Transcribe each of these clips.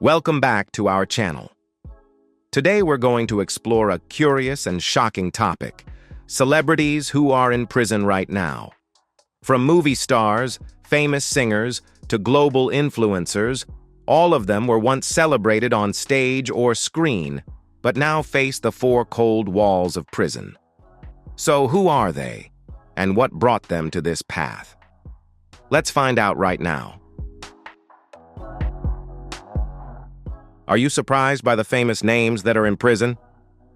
Welcome back to our channel. Today we're going to explore a curious and shocking topic: celebrities who are in prison right now. From movie stars, famous singers, to global influencers, all of them were once celebrated on stage or screen, but now face the four cold walls of prison. So who are they, and what brought them to this path? Let's find out right now. Are you surprised by the famous names that are in prison?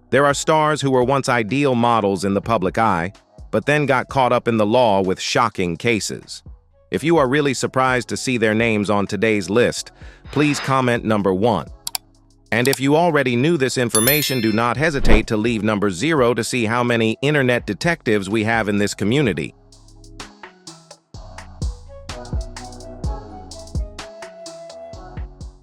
There are stars who were once ideal models in the public eye, but then got caught up in the law with shocking cases. If you are really surprised to see their names on today's list, please comment number 1. And if you already knew this information, do not hesitate to leave number 0 to see how many internet detectives we have in this community.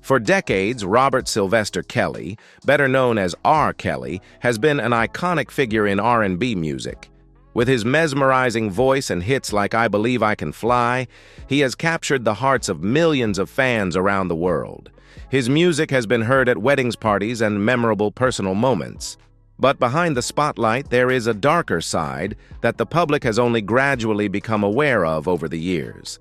For decades, Robert Sylvester Kelly, better known as R. Kelly, has been an iconic figure in R&B music. With his mesmerizing voice and hits like I Believe I Can Fly, he has captured the hearts of millions of fans around the world. His music has been heard at weddings parties and memorable personal moments. But behind the spotlight, there is a darker side that the public has only gradually become aware of over the years.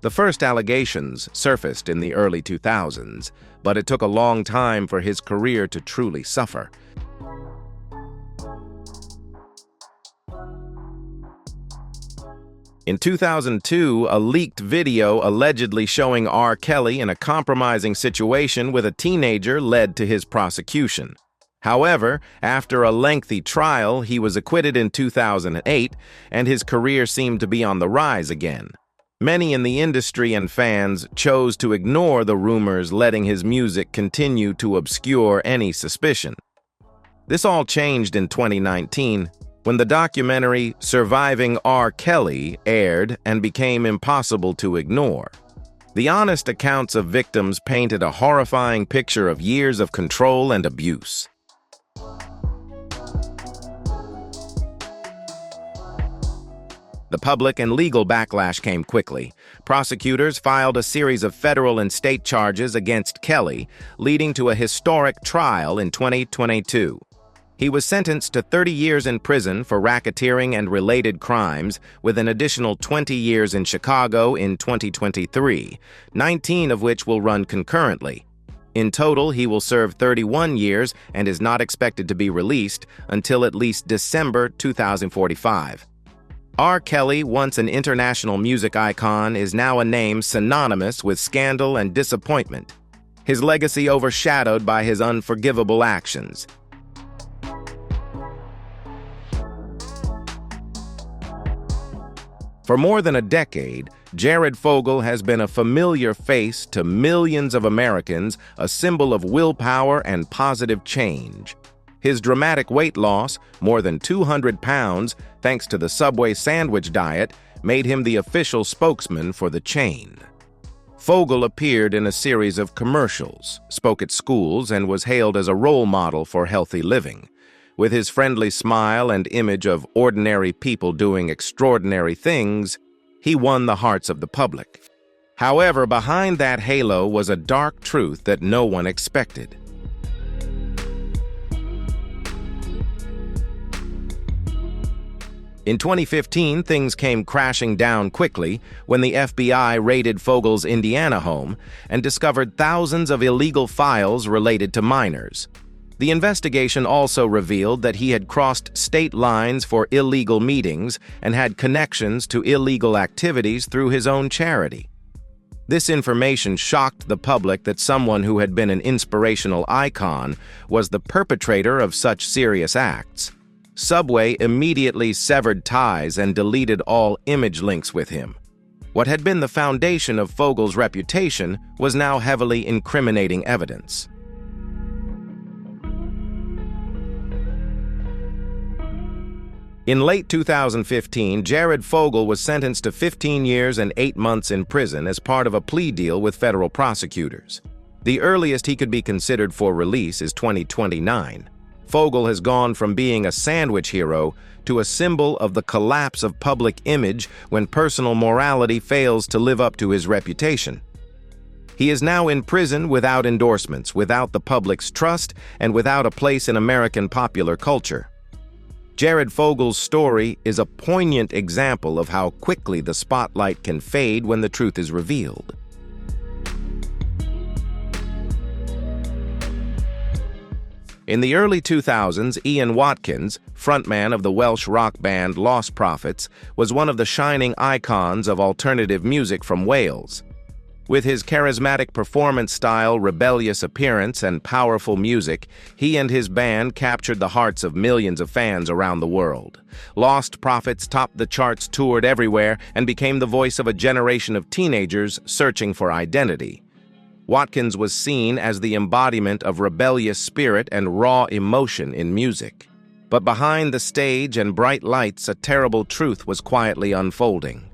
The first allegations surfaced in the early 2000s, but it took a long time for his career to truly suffer. In 2002, a leaked video allegedly showing R. Kelly in a compromising situation with a teenager led to his prosecution. However, after a lengthy trial, he was acquitted in 2008, and his career seemed to be on the rise again. Many in the industry and fans chose to ignore the rumors, letting his music continue to obscure any suspicion. This all changed in 2019, when the documentary Surviving R. Kelly aired and became impossible to ignore. The honest accounts of victims painted a horrifying picture of years of control and abuse. The public and legal backlash came quickly. Prosecutors filed a series of federal and state charges against Kelly, leading to a historic trial in 2022. He was sentenced to 30 years in prison for racketeering and related crimes, with an additional 20 years in Chicago in 2023, 19 of which will run concurrently. In total, he will serve 31 years and is not expected to be released until at least December 2045. R. Kelly, once an international music icon, is now a name synonymous with scandal and disappointment. His legacy overshadowed by his unforgivable actions. For more than a decade, Jared Fogle has been a familiar face to millions of Americans, a symbol of willpower and positive change. His dramatic weight loss, more than 200 pounds, thanks to the Subway sandwich diet, made him the official spokesman for the chain. Fogle appeared in a series of commercials, spoke at schools, and was hailed as a role model for healthy living. With his friendly smile and image of ordinary people doing extraordinary things, he won the hearts of the public. However, behind that halo was a dark truth that no one expected. In 2015, things came crashing down quickly when the FBI raided Fogle's Indiana home and discovered thousands of illegal files related to minors. The investigation also revealed that he had crossed state lines for illegal meetings and had connections to illegal activities through his own charity. This information shocked the public that someone who had been an inspirational icon was the perpetrator of such serious acts. Subway immediately severed ties and deleted all image links with him. What had been the foundation of Fogle's reputation was now heavily incriminating evidence. In late 2015, Jared Fogle was sentenced to 15 years and 8 months in prison as part of a plea deal with federal prosecutors. The earliest he could be considered for release is 2029. Fogle has gone from being a sandwich hero to a symbol of the collapse of public image when personal morality fails to live up to his reputation. He is now in prison without endorsements, without the public's trust, and without a place in American popular culture. Jared Fogel's story is a poignant example of how quickly the spotlight can fade when the truth is revealed. In the early 2000s, Ian Watkins, frontman of the Welsh rock band Lost Prophets, was one of the shining icons of alternative music from Wales. With his charismatic performance style, rebellious appearance, and powerful music, he and his band captured the hearts of millions of fans around the world. Lost Prophets topped the charts, toured everywhere, and became the voice of a generation of teenagers searching for identity. Watkins was seen as the embodiment of rebellious spirit and raw emotion in music. But behind the stage and bright lights, a terrible truth was quietly unfolding.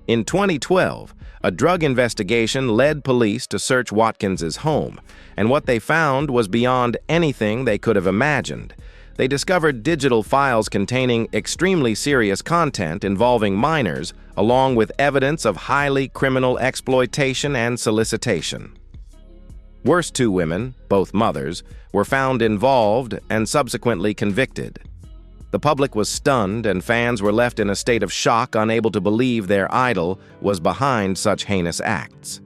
In 2012, a drug investigation led police to search Watkins's home, and what they found was beyond anything they could have imagined. They discovered digital files containing extremely serious content involving minors, along with evidence of highly criminal exploitation and solicitation. Worse, 2 women, both mothers, were found involved and subsequently convicted. The public was stunned, and fans were left in a state of shock, unable to believe their idol was behind such heinous acts.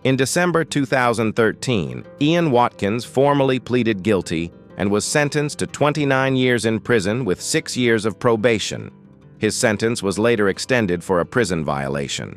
In December 2013, Ian Watkins formally pleaded guilty and was sentenced to 29 years in prison with 6 years of probation. His sentence was later extended for a prison violation.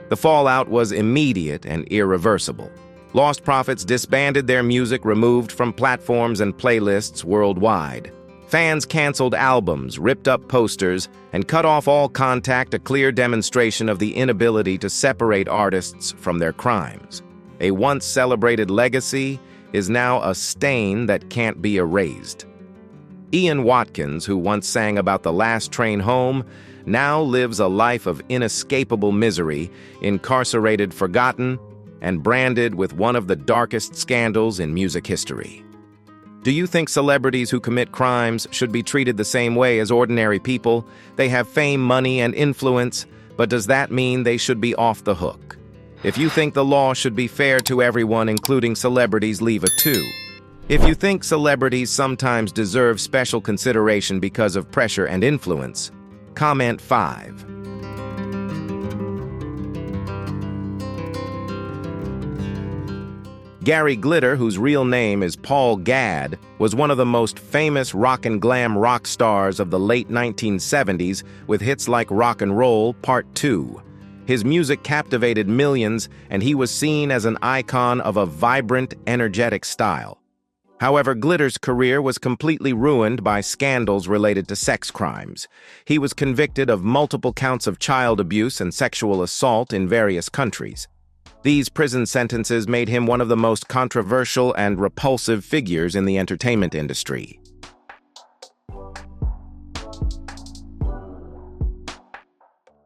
The fallout was immediate and irreversible. Lost Prophets disbanded their music, removed from platforms and playlists worldwide. Fans canceled albums, ripped up posters, and cut off all contact, a clear demonstration of the inability to separate artists from their crimes. A once celebrated legacy is now a stain that can't be erased. Ian Watkins, who once sang about the last train home, now lives a life of inescapable misery, incarcerated, forgotten, and branded with one of the darkest scandals in music history. Do you think celebrities who commit crimes should be treated the same way as ordinary people? They have fame, money, and influence, but does that mean they should be off the hook? If you think the law should be fair to everyone, including celebrities, leave a 2. If you think celebrities sometimes deserve special consideration because of pressure and influence, comment 5. Gary Glitter, whose real name is Paul Gadd, was one of the most famous rock and glam rock stars of the late 1970s, with hits like Rock and Roll Part 2. His music captivated millions, and he was seen as an icon of a vibrant, energetic style. However, Glitter's career was completely ruined by scandals related to sex crimes. He was convicted of multiple counts of child abuse and sexual assault in various countries. These prison sentences made him one of the most controversial and repulsive figures in the entertainment industry.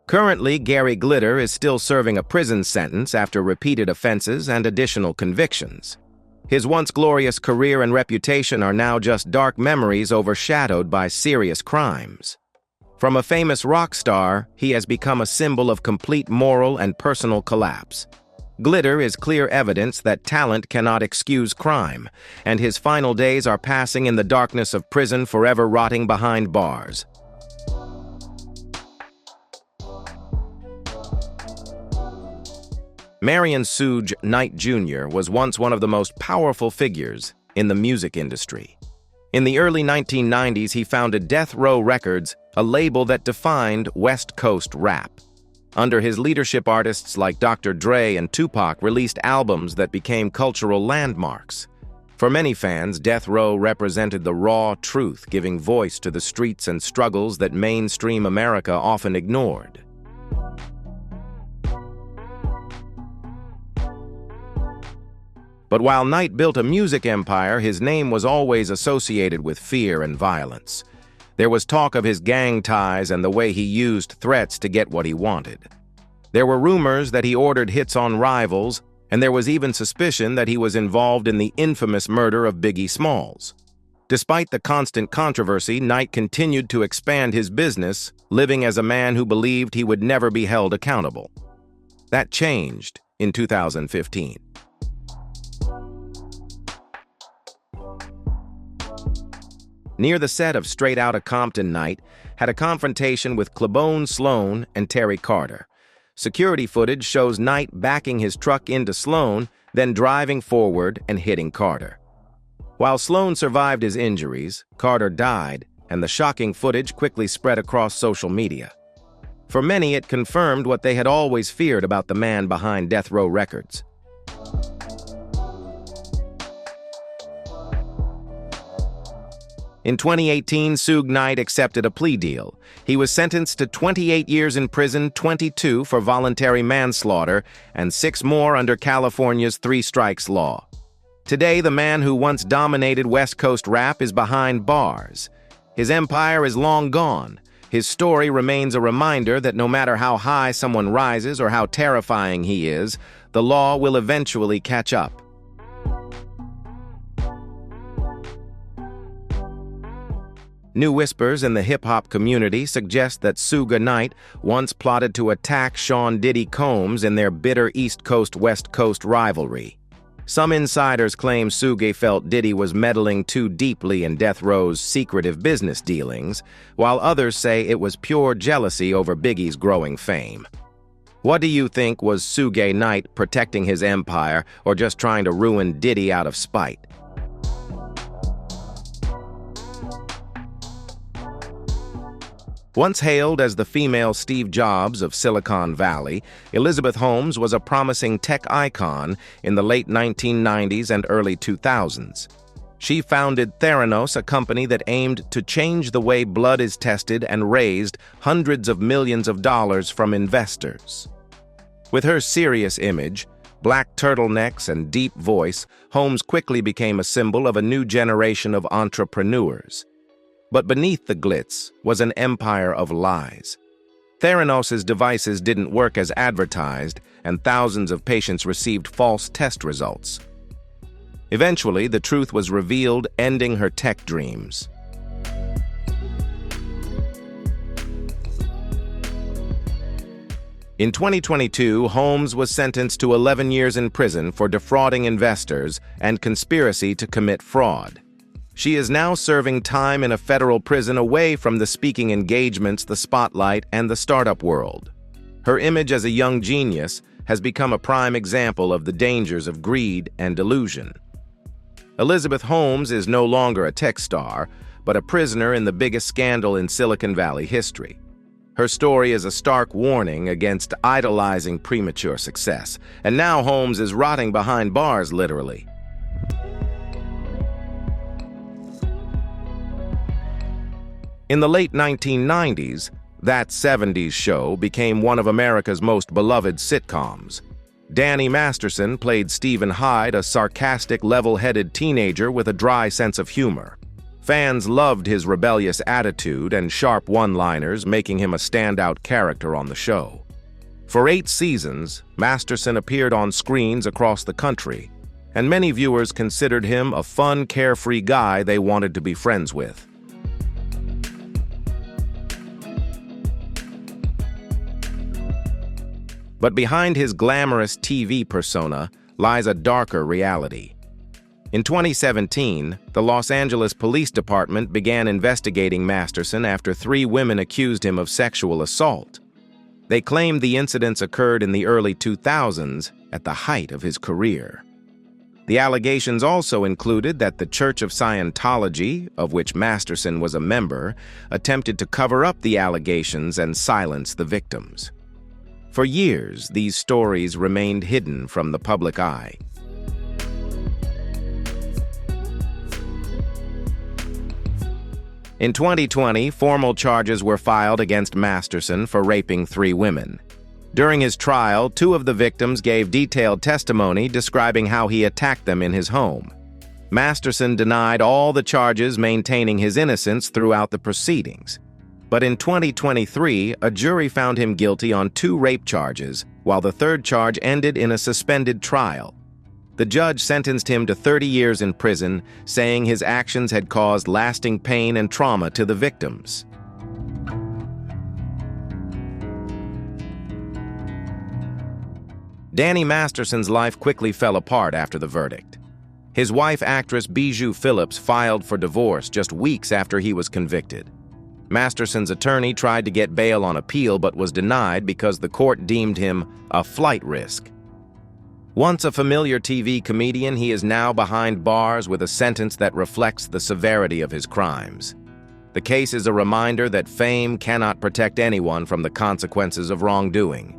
Currently, Gary Glitter is still serving a prison sentence after repeated offenses and additional convictions. His once glorious career and reputation are now just dark memories overshadowed by serious crimes. From a famous rock star, he has become a symbol of complete moral and personal collapse. Glitter is clear evidence that talent cannot excuse crime, and his final days are passing in the darkness of prison, forever rotting behind bars. Marion Suge Knight Jr. was once one of the most powerful figures in the music industry. In the early 1990s, he founded Death Row Records, a label that defined West Coast rap. Under his leadership, artists like Dr. Dre and Tupac released albums that became cultural landmarks. For many fans, Death Row represented the raw truth, giving voice to the streets and struggles that mainstream America often ignored. But while Knight built a music empire, his name was always associated with fear and violence. There was talk of his gang ties and the way he used threats to get what he wanted. There were rumors that he ordered hits on rivals, and there was even suspicion that he was involved in the infamous murder of Biggie Smalls. Despite the constant controversy, Knight continued to expand his business, living as a man who believed he would never be held accountable. That changed in 2015. Near the set of Straight Outta Compton, Knight had a confrontation with Claiborne Sloan and Terry Carter. Security footage shows Knight backing his truck into Sloan, then driving forward and hitting Carter. While Sloan survived his injuries, Carter died, and the shocking footage quickly spread across social media. For many, it confirmed what they had always feared about the man behind Death Row Records. In 2018, Suge Knight accepted a plea deal. He was sentenced to 28 years in prison, 22 for voluntary manslaughter, and 6 more under California's 3 strikes law. Today, the man who once dominated West Coast rap is behind bars. His empire is long gone. His story remains a reminder that no matter how high someone rises or how terrifying he is, the law will eventually catch up. New whispers in the hip-hop community suggest that Suge Knight once plotted to attack Sean Diddy Combs in their bitter East Coast-West Coast rivalry. Some insiders claim Suge felt Diddy was meddling too deeply in Death Row's secretive business dealings, while others say it was pure jealousy over Biggie's growing fame. What do you think? Was Suge Knight protecting his empire or just trying to ruin Diddy out of spite? Once hailed as the female Steve Jobs of Silicon Valley, Elizabeth Holmes was a promising tech icon in the late 1990s and early 2000s. She founded Theranos, a company that aimed to change the way blood is tested, and raised hundreds of millions of dollars from investors. With her serious image, black turtlenecks, and deep voice, Holmes quickly became a symbol of a new generation of entrepreneurs. But beneath the glitz was an empire of lies. Theranos' devices didn't work as advertised, and thousands of patients received false test results. Eventually, the truth was revealed, ending her tech dreams. In 2022, Holmes was sentenced to 11 years in prison for defrauding investors and conspiracy to commit fraud. She is now serving time in a federal prison away from the speaking engagements, the spotlight, and the startup world. Her image as a young genius has become a prime example of the dangers of greed and delusion. Elizabeth Holmes is no longer a tech star, but a prisoner in the biggest scandal in Silicon Valley history. Her story is a stark warning against idolizing premature success, and now Holmes is rotting behind bars, literally. In the late 1990s, That 70s Show became one of America's most beloved sitcoms. Danny Masterson played Stephen Hyde, a sarcastic, level-headed teenager with a dry sense of humor. Fans loved his rebellious attitude and sharp one-liners, making him a standout character on the show. For 8 seasons, Masterson appeared on screens across the country, and many viewers considered him a fun, carefree guy they wanted to be friends with. But behind his glamorous TV persona lies a darker reality. In 2017, the Los Angeles Police Department began investigating Masterson after 3 women accused him of sexual assault. They claimed the incidents occurred in the early 2000s, at the height of his career. The allegations also included that the Church of Scientology, of which Masterson was a member, attempted to cover up the allegations and silence the victims. For years, these stories remained hidden from the public eye. In 2020, formal charges were filed against Masterson for raping 3 women. During his trial, 2 of the victims gave detailed testimony describing how he attacked them in his home. Masterson denied all the charges, maintaining his innocence throughout the proceedings. But in 2023, a jury found him guilty on 2 rape charges, while the 3rd charge ended in a suspended trial. The judge sentenced him to 30 years in prison, saying his actions had caused lasting pain and trauma to the victims. Danny Masterson's life quickly fell apart after the verdict. His wife, actress Bijou Phillips, filed for divorce just weeks after he was convicted. Masterson's attorney tried to get bail on appeal but was denied because the court deemed him a flight risk. Once a familiar TV comedian, he is now behind bars with a sentence that reflects the severity of his crimes. The case is a reminder that fame cannot protect anyone from the consequences of wrongdoing.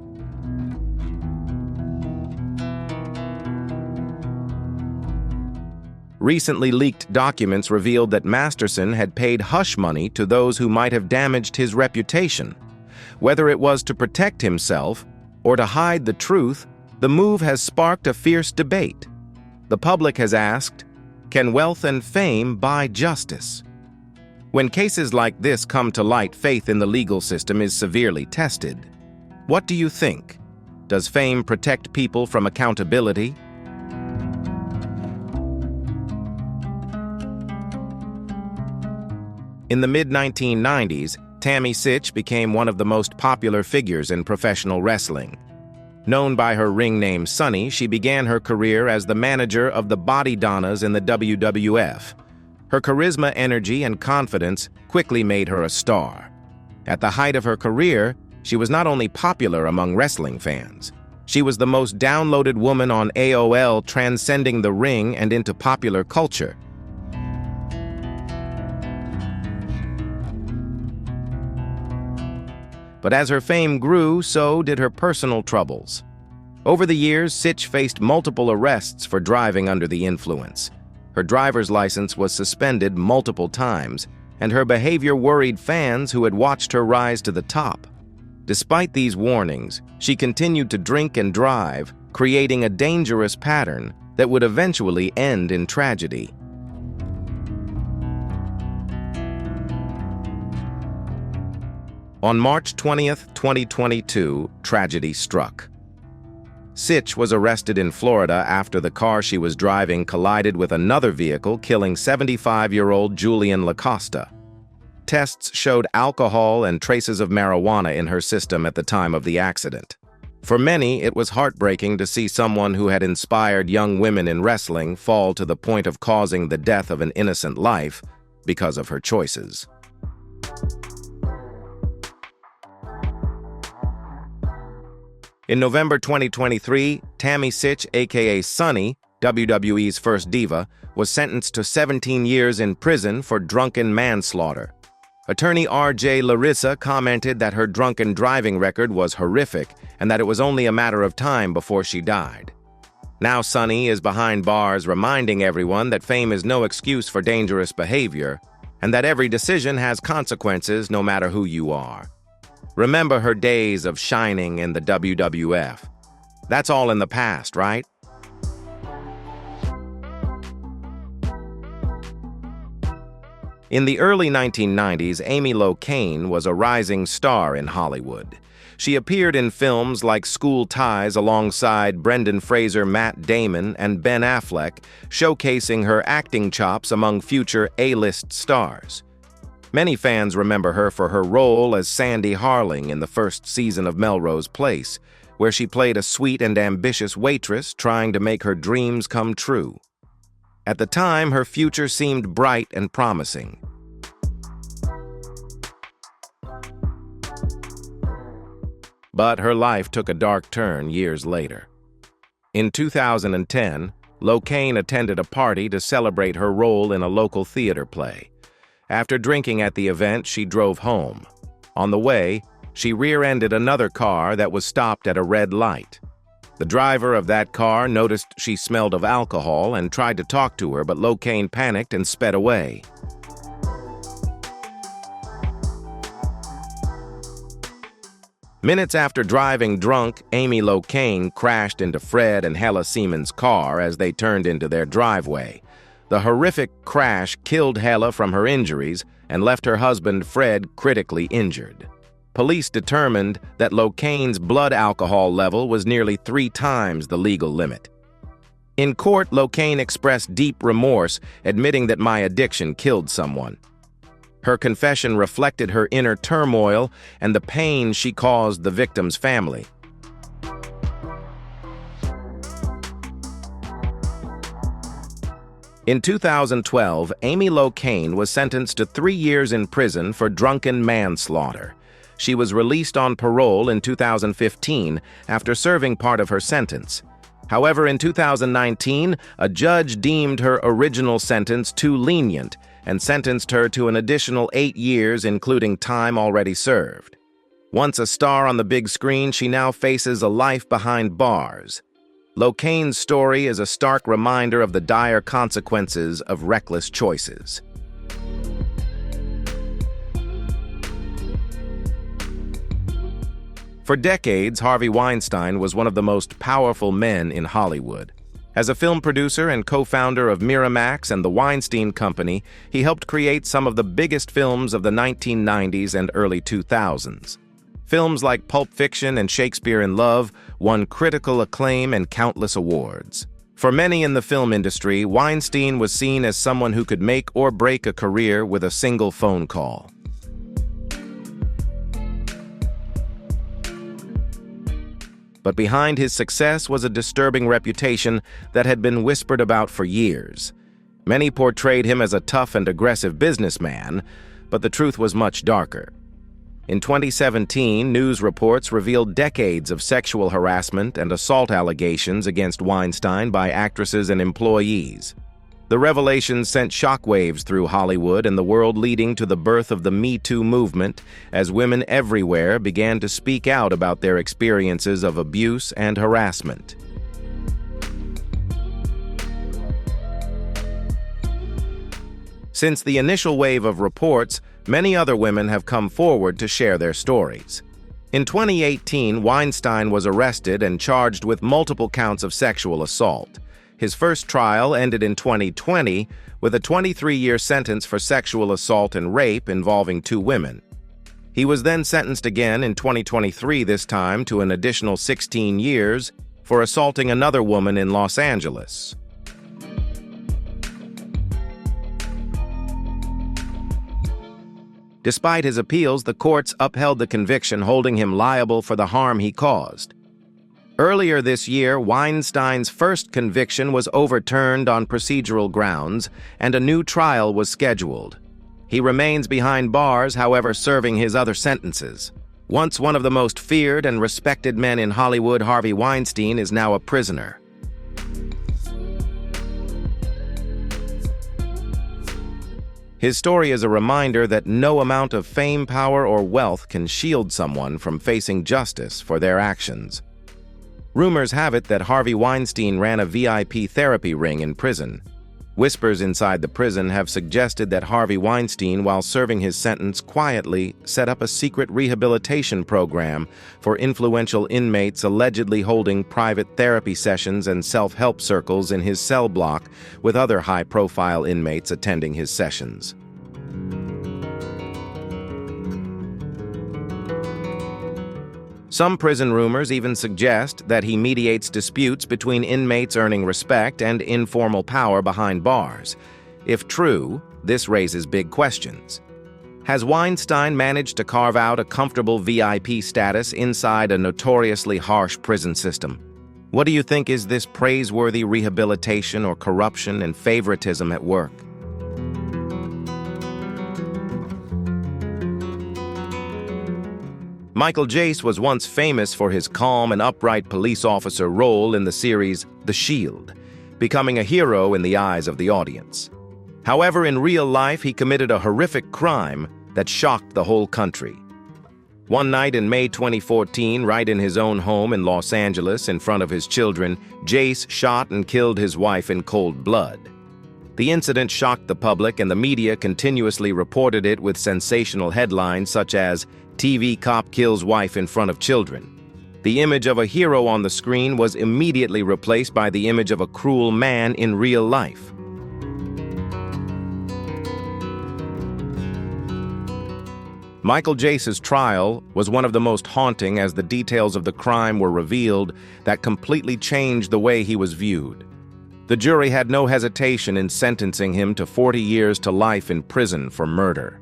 Recently leaked documents revealed that Masterson had paid hush money to those who might have damaged his reputation. Whether it was to protect himself or to hide the truth, the move has sparked a fierce debate. The public has asked, can wealth and fame buy justice? When cases like this come to light, faith in the legal system is severely tested. What do you think? Does fame protect people from accountability? In the mid-1990s, Tammy Sytch became one of the most popular figures in professional wrestling. Known by her ring name Sunny, she began her career as the manager of the Body Donnas in the WWF. Her charisma, energy, and confidence quickly made her a star. At the height of her career, she was not only popular among wrestling fans, she was the most downloaded woman on AOL, transcending the ring and into popular culture. But as her fame grew, so did her personal troubles. Over the years, Sytch faced multiple arrests for driving under the influence. Her driver's license was suspended multiple times, and her behavior worried fans who had watched her rise to the top. Despite these warnings, she continued to drink and drive, creating a dangerous pattern that would eventually end in tragedy. On March 20th, 2022, tragedy struck. Sytch was arrested in Florida after the car she was driving collided with another vehicle, killing 75-year-old Julian LaCosta. Tests showed alcohol and traces of marijuana in her system at the time of the accident. For many, it was heartbreaking to see someone who had inspired young women in wrestling fall to the point of causing the death of an innocent life because of her choices. In November 2023, Tammy Sytch, aka Sunny, WWE's first diva, was sentenced to 17 years in prison for drunken manslaughter. Attorney R.J. Larissa commented that her drunken driving record was horrific and that it was only a matter of time before she died. Now Sunny is behind bars, reminding everyone that fame is no excuse for dangerous behavior and that every decision has consequences no matter who you are. Remember her days of shining in the WWF. That's all in the past, right? In the early 1990s, Amy Locane was a rising star in Hollywood. She appeared in films like School Ties alongside Brendan Fraser, Matt Damon, and Ben Affleck, showcasing her acting chops among future A-list stars. Many fans remember her for her role as Sandy Harling in the first season of Melrose Place, where she played a sweet and ambitious waitress trying to make her dreams come true. At the time, her future seemed bright and promising. But her life took a dark turn years later. In 2010, Locane attended a party to celebrate her role in a local theater play. After drinking at the event, she drove home. On the way, she rear-ended another car that was stopped at a red light. The driver of that car noticed she smelled of alcohol and tried to talk to her, but Locane panicked and sped away. Minutes after driving drunk, Amy Locane crashed into Fred and Hella Seaman's car as they turned into their driveway. The horrific crash killed Hella from her injuries and left her husband, Fred, critically injured. Police determined that Locane's blood alcohol level was nearly 3 times the legal limit. In court, Locane expressed deep remorse, admitting that my addiction killed someone. Her confession reflected her inner turmoil and the pain she caused the victim's family. In 2012, Amy Locane was sentenced to 3 years in prison for drunken manslaughter. She was released on parole in 2015 after serving part of her sentence. However, in 2019, a judge deemed her original sentence too lenient and sentenced her to an additional 8 years, including time already served. Once a star on the big screen, she now faces a life behind bars. Locane's story is a stark reminder of the dire consequences of reckless choices. For decades, Harvey Weinstein was one of the most powerful men in Hollywood. As a film producer and co-founder of Miramax and the Weinstein Company, he helped create some of the biggest films of the 1990s and early 2000s. Films like Pulp Fiction and Shakespeare in Love won critical acclaim and countless awards. For many in the film industry, Weinstein was seen as someone who could make or break a career with a single phone call. But behind his success was a disturbing reputation that had been whispered about for years. Many portrayed him as a tough and aggressive businessman, but the truth was much darker. In 2017, news reports revealed decades of sexual harassment and assault allegations against Weinstein by actresses and employees. The revelations sent shockwaves through Hollywood and the world, leading to the birth of the Me Too movement, as women everywhere began to speak out about their experiences of abuse and harassment. Since the initial wave of reports, many other women have come forward to share their stories. In 2018, Weinstein was arrested and charged with multiple counts of sexual assault. His first trial ended in 2020 with a 23-year sentence for sexual assault and rape involving 2 women. He was then sentenced again in 2023, this time to an additional 16 years for assaulting another woman in Los Angeles. Despite his appeals, the courts upheld the conviction, holding him liable for the harm he caused. Earlier this year, Weinstein's first conviction was overturned on procedural grounds, and a new trial was scheduled. He remains behind bars, however, serving his other sentences. Once one of the most feared and respected men in Hollywood, Harvey Weinstein is now a prisoner. His story is a reminder that no amount of fame, power, or wealth can shield someone from facing justice for their actions. Rumors have it that Harvey Weinstein ran a VIP therapy ring in prison. Whispers inside the prison have suggested that Harvey Weinstein, while serving his sentence, quietly set up a secret rehabilitation program for influential inmates, allegedly holding private therapy sessions and self-help circles in his cell block, with other high-profile inmates attending his sessions. Some prison rumors even suggest that he mediates disputes between inmates, earning respect and informal power behind bars. If true, this raises big questions. Has Weinstein managed to carve out a comfortable VIP status inside a notoriously harsh prison system? What do you think? Is this praiseworthy rehabilitation or corruption and favoritism at work? Michael Jace was once famous for his calm and upright police officer role in the series The Shield, becoming a hero in the eyes of the audience. However, in real life, he committed a horrific crime that shocked the whole country. One night in May 2014, right in his own home in Los Angeles, in front of his children, Jace shot and killed his wife in cold blood. The incident shocked the public, and the media continuously reported it with sensational headlines such as "TV Cop Kills Wife in Front of Children." The image of a hero on the screen was immediately replaced by the image of a cruel man in real life. Michael Jace's trial was one of the most haunting, as the details of the crime were revealed that completely changed the way he was viewed. The jury had no hesitation in sentencing him to 40 years to life in prison for murder.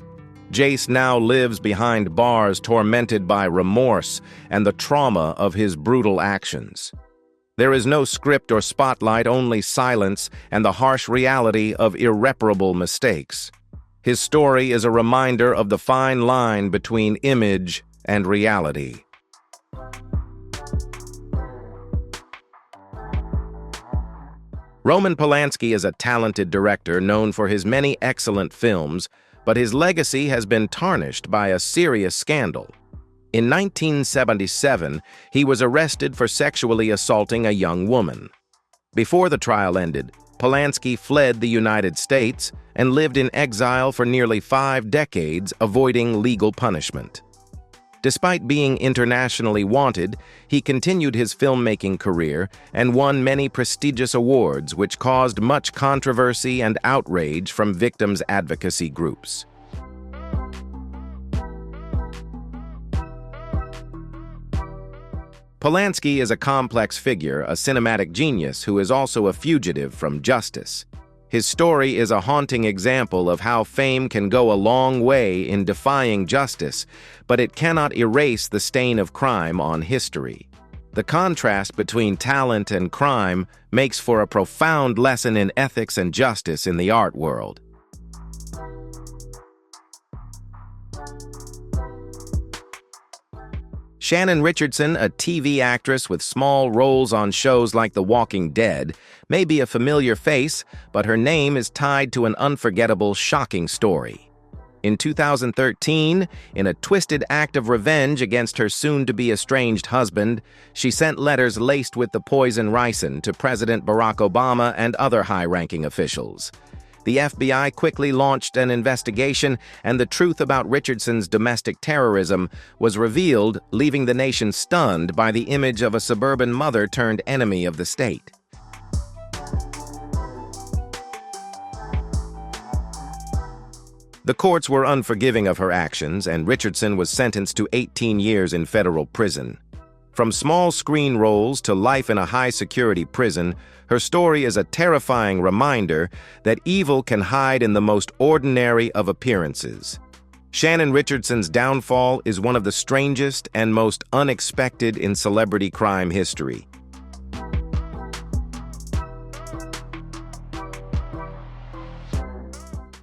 Jace now lives behind bars, tormented by remorse and the trauma of his brutal actions. There is no script or spotlight, only silence and the harsh reality of irreparable mistakes. His story is a reminder of the fine line between image and reality. Roman Polanski is a talented director known for his many excellent films, but his legacy has been tarnished by a serious scandal. In 1977, he was arrested for sexually assaulting a young woman. Before the trial ended, Polanski fled the United States and lived in exile for nearly 5 decades, avoiding legal punishment. Despite being internationally wanted, he continued his filmmaking career and won many prestigious awards, which caused much controversy and outrage from victims' advocacy groups. Polanski is a complex figure, a cinematic genius who is also a fugitive from justice. His story is a haunting example of how fame can go a long way in defying justice, but it cannot erase the stain of crime on history. The contrast between talent and crime makes for a profound lesson in ethics and justice in the art world. Shannon Richardson, a TV actress with small roles on shows like The Walking Dead, may be a familiar face, but her name is tied to an unforgettable, shocking story. In 2013, in a twisted act of revenge against her soon-to-be estranged husband, she sent letters laced with the poison ricin to President Barack Obama and other high-ranking officials. The FBI quickly launched an investigation, and the truth about Richardson's domestic terrorism was revealed, leaving the nation stunned by the image of a suburban mother turned enemy of the state. The courts were unforgiving of her actions, and Richardson was sentenced to 18 years in federal prison. From small screen roles to life in a high-security prison, her story is a terrifying reminder that evil can hide in the most ordinary of appearances. Shannon Richardson's downfall is one of the strangest and most unexpected in celebrity crime history.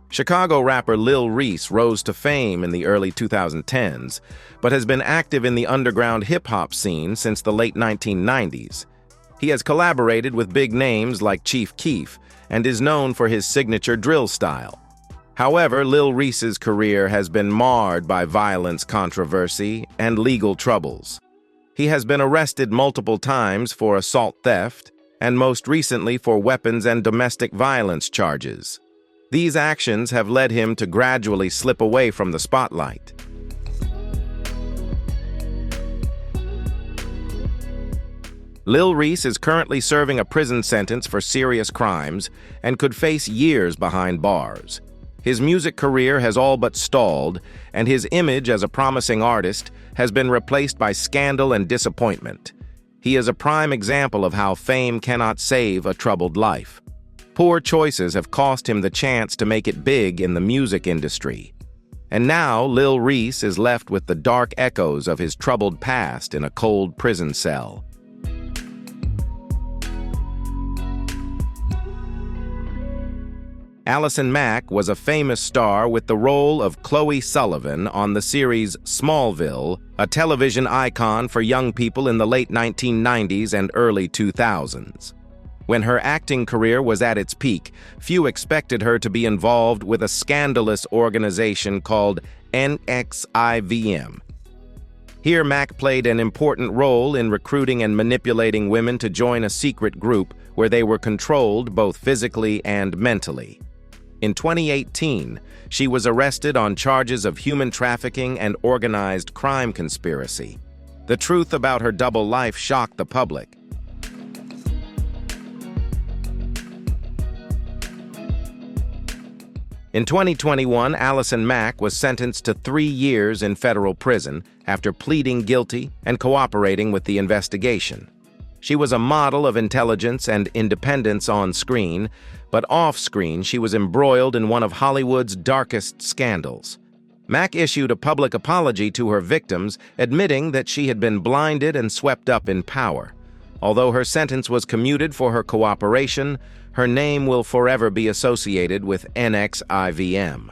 Chicago rapper Lil Reese rose to fame in the early 2010s, but has been active in the underground hip-hop scene since the late 1990s. He has collaborated with big names like Chief Keef and is known for his signature drill style. However, Lil Reese's career has been marred by violence, controversy, and legal troubles. He has been arrested multiple times for assault theft, and most recently for weapons and domestic violence charges. These actions have led him to gradually slip away from the spotlight. Lil Reese is currently serving a prison sentence for serious crimes and could face years behind bars. His music career has all but stalled, and his image as a promising artist has been replaced by scandal and disappointment. He is a prime example of how fame cannot save a troubled life. Poor choices have cost him the chance to make it big in the music industry. And now, Lil Reese is left with the dark echoes of his troubled past in a cold prison cell. Allison Mack was a famous star with the role of Chloe Sullivan on the series Smallville, a television icon for young people in the late 1990s and early 2000s. When her acting career was at its peak, few expected her to be involved with a scandalous organization called NXIVM. Here, Mack played an important role in recruiting and manipulating women to join a secret group where they were controlled both physically and mentally. In 2018, she was arrested on charges of human trafficking and organized crime conspiracy. The truth about her double life shocked the public. In 2021, Allison Mack was sentenced to 3 years in federal prison after pleading guilty and cooperating with the investigation. She was a model of intelligence and independence on screen, but off-screen she was embroiled in one of Hollywood's darkest scandals. Mack issued a public apology to her victims, admitting that she had been blinded and swept up in power. Although her sentence was commuted for her cooperation, her name will forever be associated with NXIVM.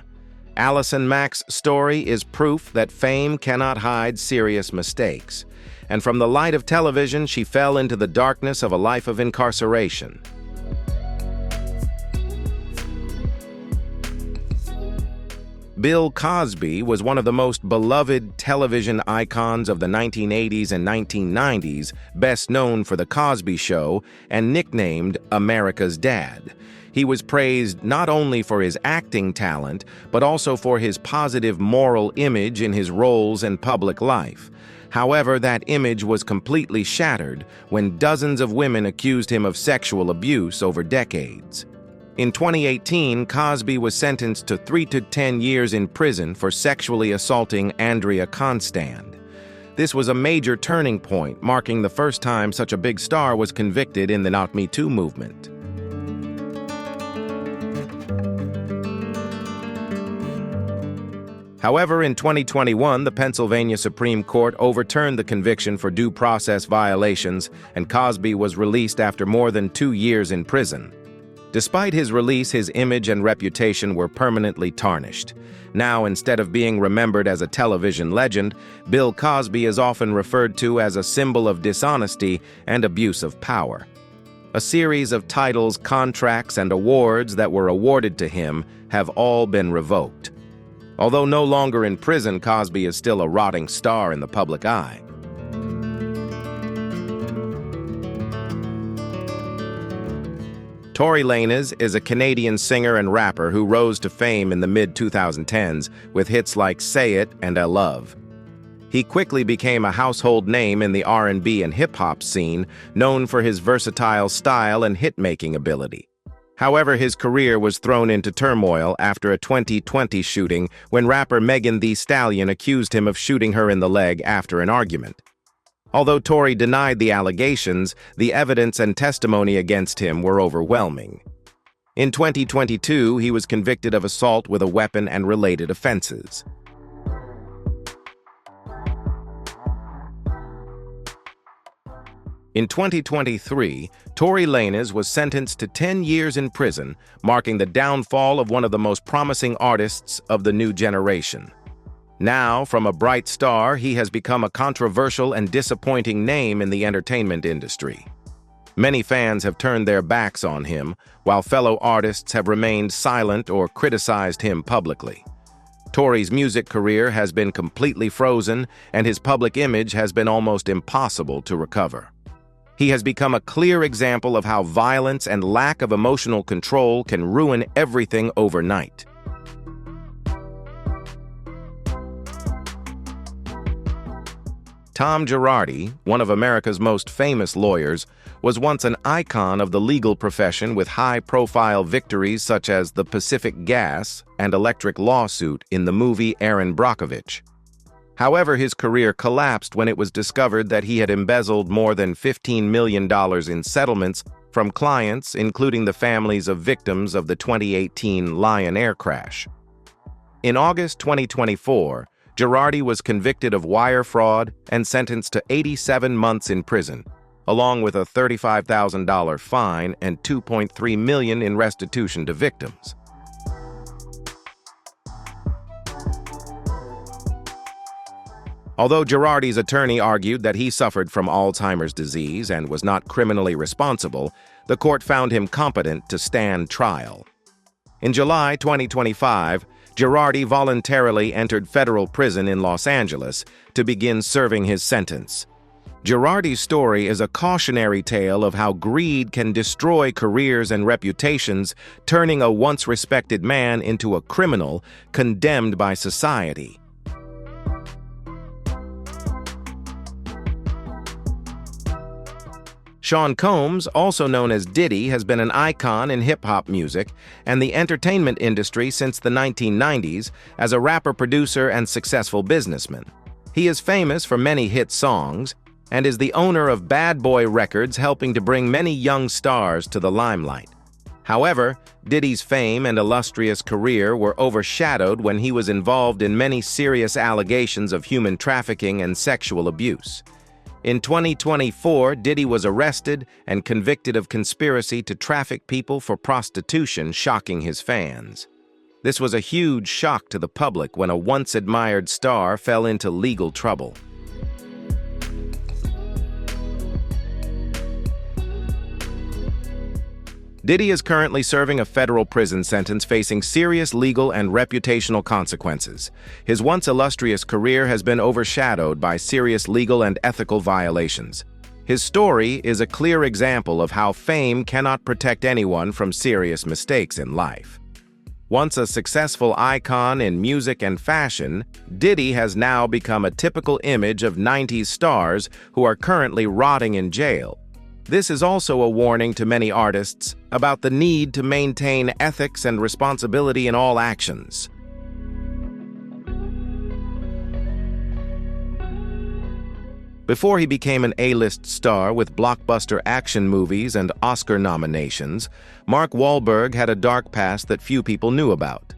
Allison Mack's story is proof that fame cannot hide serious mistakes, and from the light of television she fell into the darkness of a life of incarceration. Bill Cosby was one of the most beloved television icons of the 1980s and 1990s, best known for The Cosby Show and nicknamed America's Dad. He was praised not only for his acting talent, but also for his positive moral image in his roles and public life. However, that image was completely shattered when dozens of women accused him of sexual abuse over decades. In 2018, Cosby was sentenced to 3 to 10 years in prison for sexually assaulting Andrea Constand. This was a major turning point, marking the first time such a big star was convicted in the Not Me Too movement. However, in 2021, the Pennsylvania Supreme Court overturned the conviction for due process violations, and Cosby was released after more than 2 years in prison. Despite his release, his image and reputation were permanently tarnished. Now, instead of being remembered as a television legend, Bill Cosby is often referred to as a symbol of dishonesty and abuse of power. A series of titles, contracts, and awards that were awarded to him have all been revoked. Although no longer in prison, Cosby is still a rotting star in the public eye. Tory Lanez is a Canadian singer and rapper who rose to fame in the mid-2010s with hits like Say It and I Love. He quickly became a household name in the R&B and hip-hop scene, known for his versatile style and hit-making ability. However, his career was thrown into turmoil after a 2020 shooting when rapper Megan Thee Stallion accused him of shooting her in the leg after an argument. Although Tory denied the allegations, the evidence and testimony against him were overwhelming. In 2022, he was convicted of assault with a weapon and related offenses. In 2023, Tory Lanez was sentenced to 10 years in prison, marking the downfall of one of the most promising artists of the new generation. Now, from a bright star, he has become a controversial and disappointing name in the entertainment industry. Many fans have turned their backs on him, while fellow artists have remained silent or criticized him publicly. Tory's music career has been completely frozen, and his public image has been almost impossible to recover. He has become a clear example of how violence and lack of emotional control can ruin everything overnight. Tom Girardi, one of America's most famous lawyers, was once an icon of the legal profession with high-profile victories such as the Pacific Gas and Electric lawsuit in the movie Erin Brockovich. However, his career collapsed when it was discovered that he had embezzled more than $15 million in settlements from clients, including the families of victims of the 2018 Lion Air crash. In August 2024, Girardi was convicted of wire fraud and sentenced to 87 months in prison, along with a $35,000 fine and $2.3 million in restitution to victims. Although Girardi's attorney argued that he suffered from Alzheimer's disease and was not criminally responsible, the court found him competent to stand trial. In July 2025, Girardi voluntarily entered federal prison in Los Angeles to begin serving his sentence. Girardi's story is a cautionary tale of how greed can destroy careers and reputations, turning a once respected man into a criminal condemned by society. Sean Combs, also known as Diddy, has been an icon in hip-hop music and the entertainment industry since the 1990s as a rapper, producer, and successful businessman. He is famous for many hit songs, and is the owner of Bad Boy Records, helping to bring many young stars to the limelight. However, Diddy's fame and illustrious career were overshadowed when he was involved in many serious allegations of human trafficking and sexual abuse. In 2024, Diddy was arrested and convicted of conspiracy to traffic people for prostitution, shocking his fans. This was a huge shock to the public when a once-admired star fell into legal trouble. Diddy is currently serving a federal prison sentence, facing serious legal and reputational consequences. His once illustrious career has been overshadowed by serious legal and ethical violations. His story is a clear example of how fame cannot protect anyone from serious mistakes in life. Once a successful icon in music and fashion, Diddy has now become a typical image of 90s stars who are currently rotting in jail. This is also a warning to many artists about the need to maintain ethics and responsibility in all actions. Before he became an A-list star with blockbuster action movies and Oscar nominations, Mark Wahlberg had a dark past that few people knew about.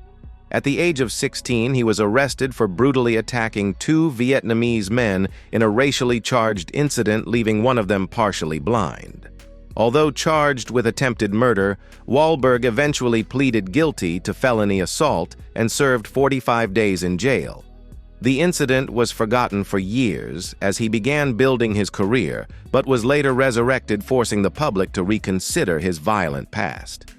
At the age of 16, he was arrested for brutally attacking two Vietnamese men in a racially charged incident, leaving one of them partially blind. Although charged with attempted murder, Wahlberg eventually pleaded guilty to felony assault and served 45 days in jail. The incident was forgotten for years as he began building his career, but was later resurrected, forcing the public to reconsider his violent past.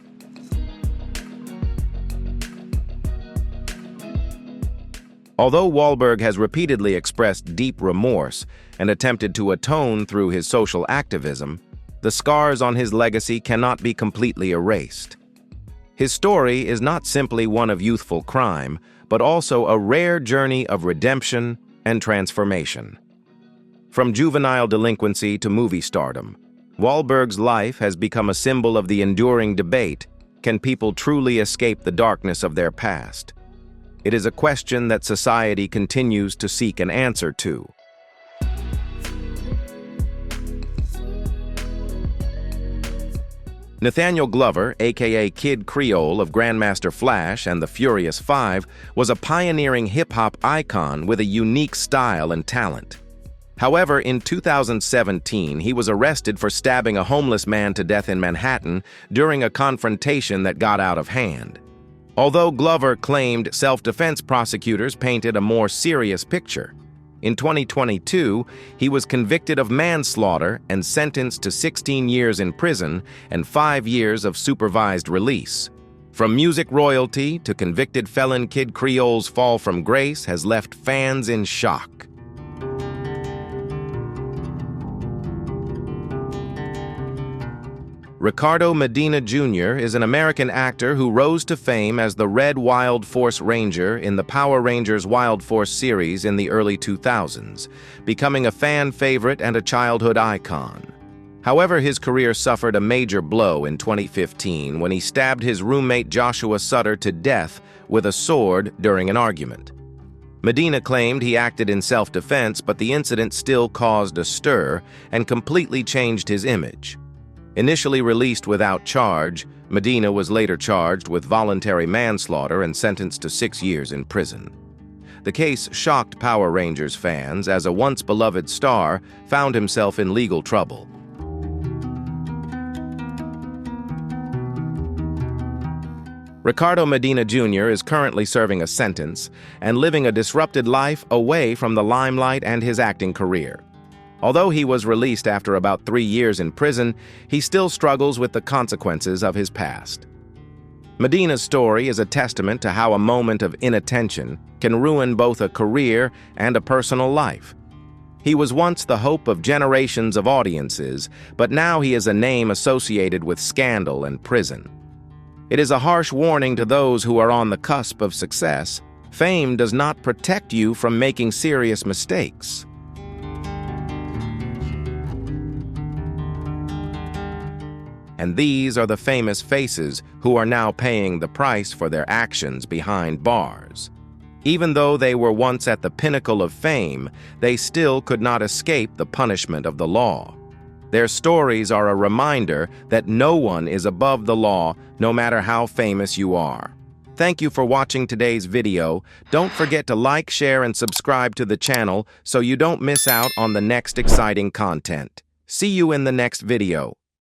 Although Wahlberg has repeatedly expressed deep remorse and attempted to atone through his social activism, the scars on his legacy cannot be completely erased. His story is not simply one of youthful crime, but also a rare journey of redemption and transformation. From juvenile delinquency to movie stardom, Wahlberg's life has become a symbol of the enduring debate: can people truly escape the darkness of their past? It is a question that society continues to seek an answer to. Nathaniel Glover, aka Kid Creole of Grandmaster Flash and the Furious Five, was a pioneering hip-hop icon with a unique style and talent. However, in 2017, he was arrested for stabbing a homeless man to death in Manhattan during a confrontation that got out of hand. Although Glover claimed self-defense, prosecutors painted a more serious picture. In 2022, he was convicted of manslaughter and sentenced to 16 years in prison and 5 years of supervised release. From music royalty to convicted felon, Kid Creole's fall from grace has left fans in shock. Ricardo Medina Jr. is an American actor who rose to fame as the Red Wild Force Ranger in the Power Rangers Wild Force series in the early 2000s, becoming a fan favorite and a childhood icon. However, his career suffered a major blow in 2015 when he stabbed his roommate Joshua Sutter to death with a sword during an argument. Medina claimed he acted in self-defense, but the incident still caused a stir and completely changed his image. Initially released without charge, Medina was later charged with voluntary manslaughter and sentenced to 6 years in prison. The case shocked Power Rangers fans as a once-beloved star found himself in legal trouble. Ricardo Medina Jr. is currently serving a sentence and living a disrupted life away from the limelight and his acting career. Although he was released after about 3 years in prison, he still struggles with the consequences of his past. Medina's story is a testament to how a moment of inattention can ruin both a career and a personal life. He was once the hope of generations of audiences, but now he is a name associated with scandal and prison. It is a harsh warning to those who are on the cusp of success. Fame does not protect you from making serious mistakes. And these are the famous faces who are now paying the price for their actions behind bars. Even though they were once at the pinnacle of fame, they still could not escape the punishment of the law. Their stories are a reminder that no one is above the law, no matter how famous you are. Thank you for watching today's video. Don't forget to like, share, and subscribe to the channel so you don't miss out on the next exciting content. See you in the next video.